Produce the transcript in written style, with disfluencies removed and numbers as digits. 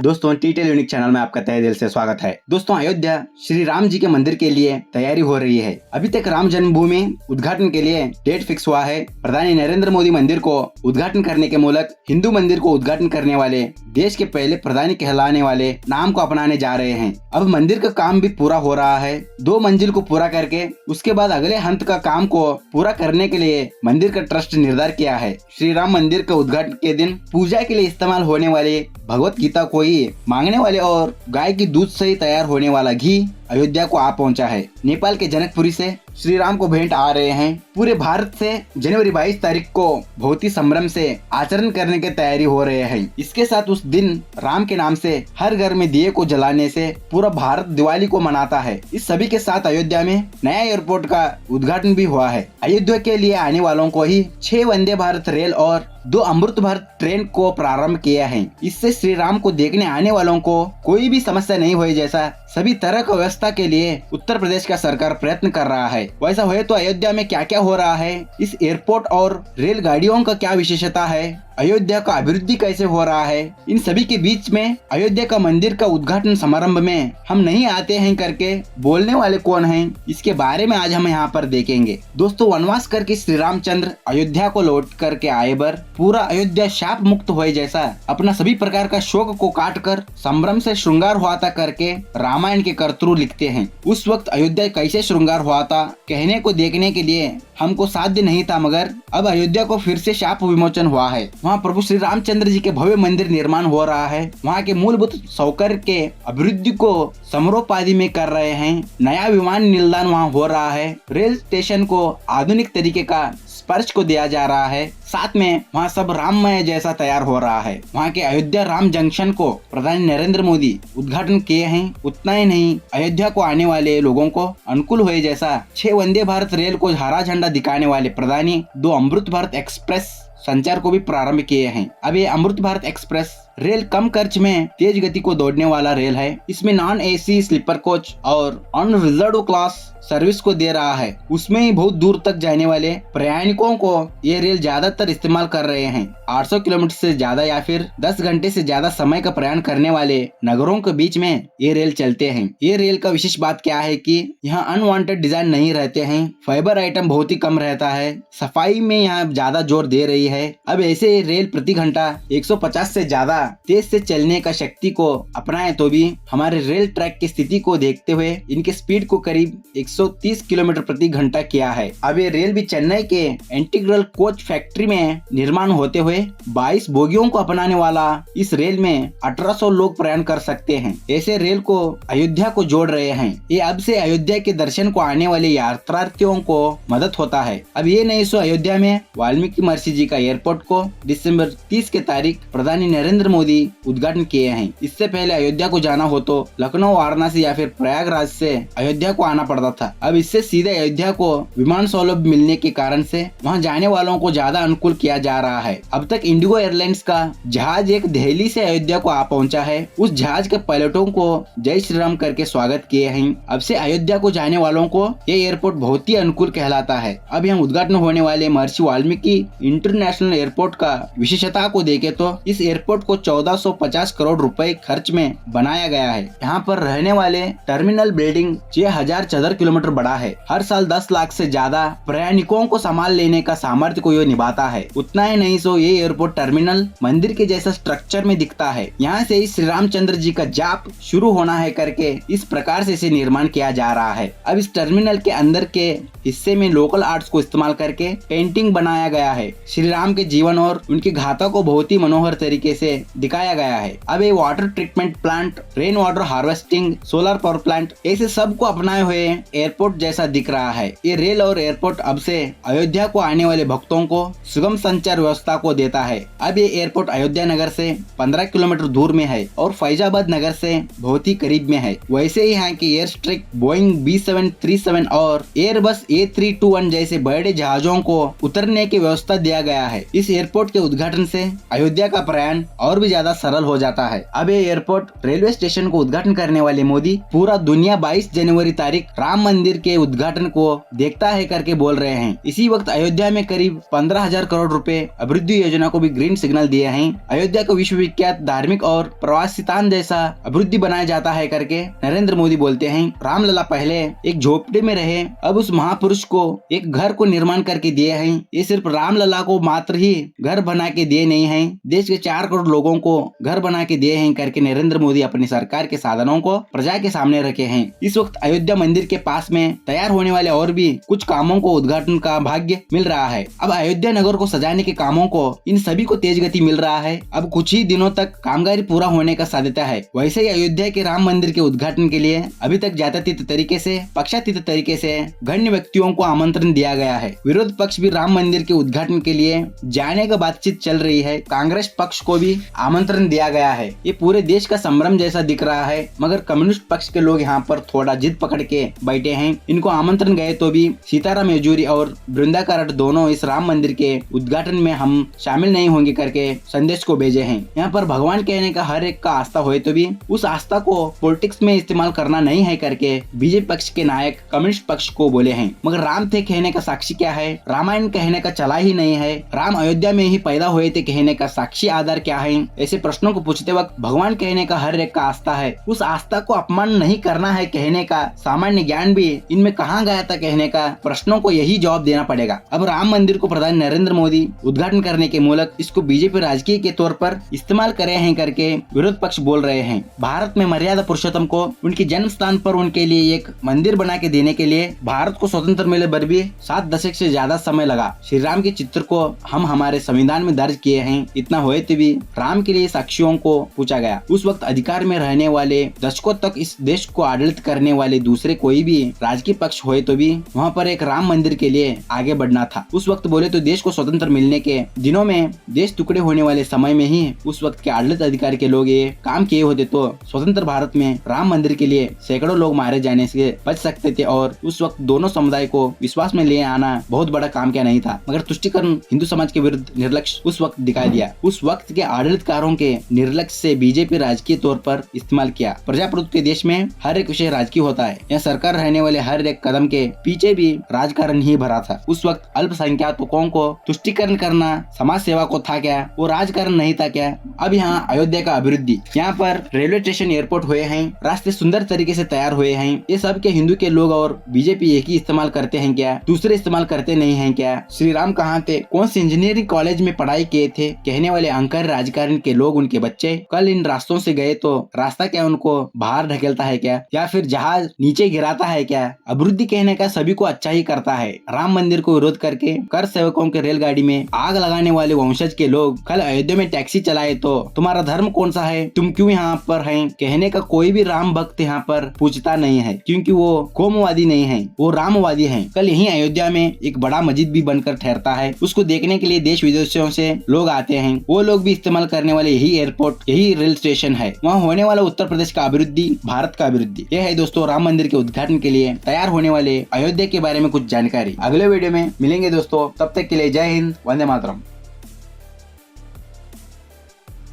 दोस्तों टीटेल unique channel में आपका तहे दिल से स्वागत है। दोस्तों अयोध्या श्री राम जी के मंदिर के लिए तैयारी हो रही है। अभी तक राम जन्मभूमि उद्घाटन के लिए डेट फिक्स हुआ है। प्रधानी नरेंद्र मोदी मंदिर को उद्घाटन करने के मूलक हिंदू मंदिर को उद्घाटन करने वाले देश के पहले प्रधानी कहलाने वाले नाम को अपनाने जा रहे हैं। अब मंदिर का काम भी पूरा हो रहा है। 2 मंजिल को पूरा करके उसके बाद अगले हंत का काम को पूरा करने के लिए मंदिर का ट्रस्ट निर्धार किया है। श्री राम मंदिर के उद्घाटन के दिन पूजा के लिए इस्तेमाल होने वाले भगवत गीता को ही मांगने वाले और गाय की दूध से ही तैयार होने वाला घी अयोध्या को आ पहुंचा है। नेपाल के जनकपुरी से श्री राम को भेंट आ रहे हैं। पूरे भारत से जनवरी 22 तारीख को बहुत ही संभ्रम से आचरण करने की तैयारी हो रहे हैं। इसके साथ उस दिन राम के नाम से हर घर में दिए को जलाने से पूरा भारत दिवाली को मनाता है। इस सभी के साथ अयोध्या में नया एयरपोर्ट का उद्घाटन भी हुआ है। अयोध्या के लिए आने वालों को ही 6 वंदे भारत रेल और 2 अमृत भारत ट्रेन को प्रारंभ किया है। इससे श्री राम को देखने आने वालों को कोई भी समस्या नहीं हुई, जैसा सभी तरह की व्यवस्था के लिए उत्तर प्रदेश का सरकार प्रयत्न कर रहा है। वैसा हुए तो अयोध्या में क्या क्या हो रहा है, इस एयरपोर्ट और रेलगाड़ियों का क्या विशेषता है, अयोध्या का अभिवृद्धि कैसे हो रहा है, इन सभी के बीच में अयोध्या का मंदिर का उद्घाटन समारंभ में हम नहीं आते हैं करके बोलने वाले कौन हैं, इसके बारे में आज हम यहाँ पर देखेंगे। दोस्तों वनवास करके श्री रामचंद्र अयोध्या को लौट करके आए बर पूरा अयोध्या शाप मुक्त हुए जैसा अपना सभी प्रकार का शोक को काट कर संभ्रम से श्रृंगार हुआ था करके रामायण के कर्तृ लिखते हैं। उस वक्त अयोध्या कैसे श्रृंगार हुआ था कहने को देखने के लिए हमको साध्य नहीं था, मगर अब अयोध्या को फिर से शाप विमोचन हुआ है। वहाँ प्रभु श्री रामचंद्र जी के भव्य मंदिर निर्माण हो रहा है। वहाँ के मूलभूत सौकर्य के अभिवृद्धि को समारोपाधि में कर रहे हैं। नया विमान निलदान वहाँ हो रहा है। रेल स्टेशन को आधुनिक तरीके का स्पर्श को दिया जा रहा है। साथ में वहाँ सब राममय जैसा तैयार हो रहा है। वहाँ के अयोध्या राम जंक्शन को प्रधानी नरेंद्र मोदी उद्घाटन किए हैं। उतना ही नहीं, अयोध्या को आने वाले लोगों को अनुकूल हुए जैसा 6 वंदे भारत रेल को हरा झंडा दिखाने वाले प्रधानी 2 अमृत भारत एक्सप्रेस संचार को भी प्रारंभ किए हैं। अब ये Amrit Bharat express rail cum खर्च में तेज गति को दौड़ने वाला रेल है। इसमें नॉन एसी स्लीपर कोच और अनरिजर्व क्लास सर्विस को दे रहा है। उसमें ही बहुत दूर तक जाने वाले प्रयाणिकों को ये रेल ज्यादातर इस्तेमाल कर रहे हैं। 800 किलोमीटर से ज्यादा या फिर 10 घंटे से ज्यादा समय का प्रयाण करने वाले नगरों के बीच में ये रेल चलते हैं। ये रेल का विशेष बात क्या है कि यहाँ अनवांटेड डिजाइन नहीं रहते हैं। फाइबर आइटम बहुत ही कम रहता है। सफाई में यहाँ ज्यादा जोर दे रही है। अब ऐसे रेल प्रति घंटा 150 से ज्यादा तेज से चलने का शक्ति को अपनाए तो भी हमारे रेल ट्रैक की स्थिति को देखते हुए इनके स्पीड को करीब 130 किलोमीटर प्रति घंटा किया है। अब ये रेल भी चेन्नई के इंटीग्रल कोच फैक्ट्री में निर्माण होते हुए 22 बोगियों को अपनाने वाला इस रेल में 1800 लोग प्रयाण कर सकते हैं। ऐसे रेल को अयोध्या को जोड़ रहे हैं। ये अब से अयोध्या के दर्शन को आने वाले यात्रार्थियों को मदद होता है। अब ये नहीं सो अयोध्या में वाल्मीकि महर्षि जी का एयरपोर्ट को दिसंबर 30 के तारीख प्रधानी नरेंद्र मोदी उद्घाटन किए हैं। इससे पहले अयोध्या को जाना हो तो लखनऊ, वाराणसी या फिर प्रयागराज से अयोध्या को आना पड़ता था। अब इससे सीधे अयोध्या को विमान सौलभ मिलने के कारण से वहां जाने वालों को ज्यादा अनुकूल किया जा रहा है। अब तक इंडिगो एयरलाइंस का जहाज एक दिल्ली से अयोध्या को आ पहुंचा है। उस जहाज के पायलटों को जय श्री राम करके स्वागत किए हैं। अब से अयोध्या को जाने वालों को ये एयरपोर्ट बहुत ही अनुकूल कहलाता है। अब यहाँ उद्घाटन होने वाले महर्षि वाल्मीकि इंटरनेशनल एयरपोर्ट का विशेषता को देखे तो इस एयरपोर्ट को 1450 करोड़ रुपए खर्च में बनाया गया है। यहाँ पर रहने वाले टर्मिनल बिल्डिंग 6000 चदर किलोमीटर बड़ा है। हर साल 10 लाख से ज्यादा प्रयाणिकों को संभाल लेने का सामर्थ्य को ये निभाता है। उतना ही नहीं सो ये एयरपोर्ट टर्मिनल मंदिर के जैसा स्ट्रक्चर में दिखता है। यहाँ से ही श्री रामचंद्र जी का जाप शुरू होना है करके इस प्रकार से इसे निर्माण किया जा रहा है। अब इस टर्मिनल के अंदर के हिस्से में लोकल आर्ट्स को इस्तेमाल करके पेंटिंग बनाया गया है। श्री राम के जीवन और उनकी गाथा को बहुत ही मनोहर तरीके से दिखाया गया है। अब ये water treatment plant, rain water harvesting, solar power plant ऐसे सब को अपनाए हुए एयरपोर्ट जैसा दिख रहा है। ये रेल और एयरपोर्ट अब से अयोध्या को आने वाले भक्तों को सुगम संचार व्यवस्था को देता है। अब ये एयरपोर्ट अयोध्या नगर से 15 किलोमीटर दूर में है और फैजाबाद नगर से बहुत ही करीब में है। वैसे ही यहाँ की एयर स्ट्रिक बोइंग B737 और एयरबस A321 जैसे बड़े जहाजों को उतरने की व्यवस्था दिया गया है। इस एयरपोर्ट के उद्घाटन से अयोध्या का प्रयाण और और भी ज्यादा सरल हो जाता है। अब ये एयरपोर्ट रेलवे स्टेशन को उद्घाटन करने वाले मोदी पूरा दुनिया 22 जनवरी तारीख राम मंदिर के उद्घाटन को देखता है करके बोल रहे हैं। इसी वक्त अयोध्या में करीब 15,000 करोड़ रुपए अभिवृद्धि योजना को भी ग्रीन सिग्नल दिए हैं। अयोध्या को विश्वविख्यात धार्मिक और प्रवासी स्थान जैसा अभिवृद्धि बनाया जाता है करके नरेंद्र मोदी बोलते हैं। रामलला पहले एक झोपड़ी में रहे, अब उस महापुरुष को एक घर को निर्माण करके दिए हैं। ये सिर्फ रामलला को मात्र ही घर बना के दिए नहीं है, देश के 4 करोड़ लोगों को घर बना के दिए हैं करके नरेंद्र मोदी अपनी सरकार के साधनों को प्रजा के सामने रखे हैं। इस वक्त अयोध्या मंदिर के पास में तैयार होने वाले और भी कुछ कामों को उद्घाटन का भाग्य मिल रहा है। अब अयोध्या नगर को सजाने के कामों को इन सभी को तेज गति मिल रहा है। अब कुछ ही दिनों तक कामगारी पूरा होने का साध्यता है। वैसे ही अयोध्या के राम मंदिर के उद्घाटन के लिए अभी तक जात्यातीत तरीके से, पक्षातीत तरीके से गण्य व्यक्तियों को आमंत्रण दिया गया है। विरोध पक्ष भी राम मंदिर के उद्घाटन के लिए जाने का बातचीत चल रही है। कांग्रेस पक्ष को भी आमंत्रण दिया गया है। ये पूरे देश का संभ्रम जैसा दिख रहा है, मगर कम्युनिस्ट पक्ष के लोग यहाँ पर थोड़ा जिद पकड़ के बैठे हैं। इनको आमंत्रण गए तो भी सीताराम येचुरी और बृंदा कराड दोनों इस राम मंदिर के उद्घाटन में हम शामिल नहीं होंगे करके संदेश को भेजे हैं। यहाँ पर भगवान कहने का हर एक का आस्था होए तो भी उस आस्था को पॉलिटिक्स में इस्तेमाल करना नहीं है करके बीजेपी पक्ष के नायक कम्युनिस्ट पक्ष को बोले हैं। मगर राम थे कहने का साक्षी क्या है? रामायण कहने का चला ही नहीं है। राम अयोध्या में ही पैदा हुए थे कहने का साक्षी आधार क्या है? ऐसे प्रश्नों को पूछते वक्त भगवान कहने का हर एक का आस्था है, उस आस्था को अपमान नहीं करना है कहने का सामान्य ज्ञान भी इनमें कहाँ गया था कहने का प्रश्नों को यही जवाब देना पड़ेगा। अब राम मंदिर को प्रधानमंत्री नरेंद्र मोदी उद्घाटन करने के मूलक इसको बीजेपी राजकीय के तौर पर इस्तेमाल करे हैं करके विरोध पक्ष बोल रहे हैं। भारत में मर्यादा पुरुषोत्तम को उनके जन्म स्थान पर उनके लिए एक मंदिर बना के देने के लिए भारत को स्वतंत्र मिले पर भी 7 दशक से ज्यादा समय लगा। श्री राम के चित्र को हम हमारे संविधान में दर्ज किए हैं। इतना हुए तो भी राम के लिए साक्षियों को पूछा गया। उस वक्त अधिकार में रहने वाले दशकों तक इस देश को आडलित करने वाले दूसरे कोई भी राजकीय पक्ष हुए तो भी वहाँ पर एक राम मंदिर के लिए आगे बढ़ना था। उस वक्त बोले तो देश को स्वतंत्र मिलने के दिनों में, देश टुकड़े होने वाले समय में ही उस वक्त के आडलित अधिकारी के लोग ये काम किए होते तो स्वतंत्र भारत में राम मंदिर के लिए सैकड़ों लोग मारे जाने से बच सकते थे और उस वक्त दोनों समुदाय को विश्वास में ले आना बहुत बड़ा काम क्या नहीं था। मगर तुष्टिकरण हिंदू समाज के विरुद्ध निर्लक्ष्य उस वक्त दिखाई दिया। उस वक्त के आडलितकारों के निर्लक्ष्य से बीजेपी राजकीय तौर पर इस्तेमाल किया। प्रजाप्रभुत्व के देश में हर एक विषय राजकीय होता है। यहाँ सरकार रहने वाले हर एक कदम के पीछे भी राजकारण ही भरा था। उस वक्त अल्पसंख्यकों को तुष्टिकरण करना समाज सेवा को था क्या? वो राजकारण नहीं था क्या? अब यहाँ अयोध्या का अभिवृद्धि, यहाँ पर रेलवे स्टेशन, एयरपोर्ट हुए हैं, रास्ते सुंदर तरीके से तैयार हुए हैं। ये सब के हिंदू के लोग और बीजेपी एक ही इस्तेमाल करते हैं क्या? दूसरे इस्तेमाल करते नहीं हैं क्या? श्री राम कहाँ थे? कौन से इंजीनियरिंग कॉलेज में पढ़ाई किए थे कहने वाले अहंकार राजकारण के लोग, उनके बच्चे कल इन रास्तों से गए तो रास्ता क्या उनको बाहर ढकेलता है क्या, या फिर जहाज नीचे गिराता है क्या? अभिवृद्धि कहने का सभी को अच्छा ही करता है। राम मंदिर को विरोध करके कर सेवकों के रेलगाड़ी में आग लगाने वाले वंशज के लोग कल अयोध्या में टैक्सी चलाए तो तुम्हारा धर्म कौन सा है, तुम क्यों यहाँ पर हैं कहने का कोई भी राम भक्त यहाँ पर पूछता नहीं है, क्योंकि वो कोमवादी नहीं है, वो रामवादी है। कल यही अयोध्या में एक बड़ा मस्जिद भी बनकर ठहरता है, उसको देखने के लिए देश विदेशों से लोग आते हैं। वो लोग भी इस्तेमाल करने वाले यही एयरपोर्ट, यही रेल स्टेशन है। वहाँ होने वाला उत्तर प्रदेश का अभिवृद्धि, भारत का अभिवृद्धि। यह है दोस्तों राम मंदिर के उद्घाटन के लिए तैयार होने वाले अयोध्या के बारे में कुछ जानकारी। अगले वीडियो में मिलेंगे दोस्तों, तब तक के लिए जय हिंद, वंदे मातरम।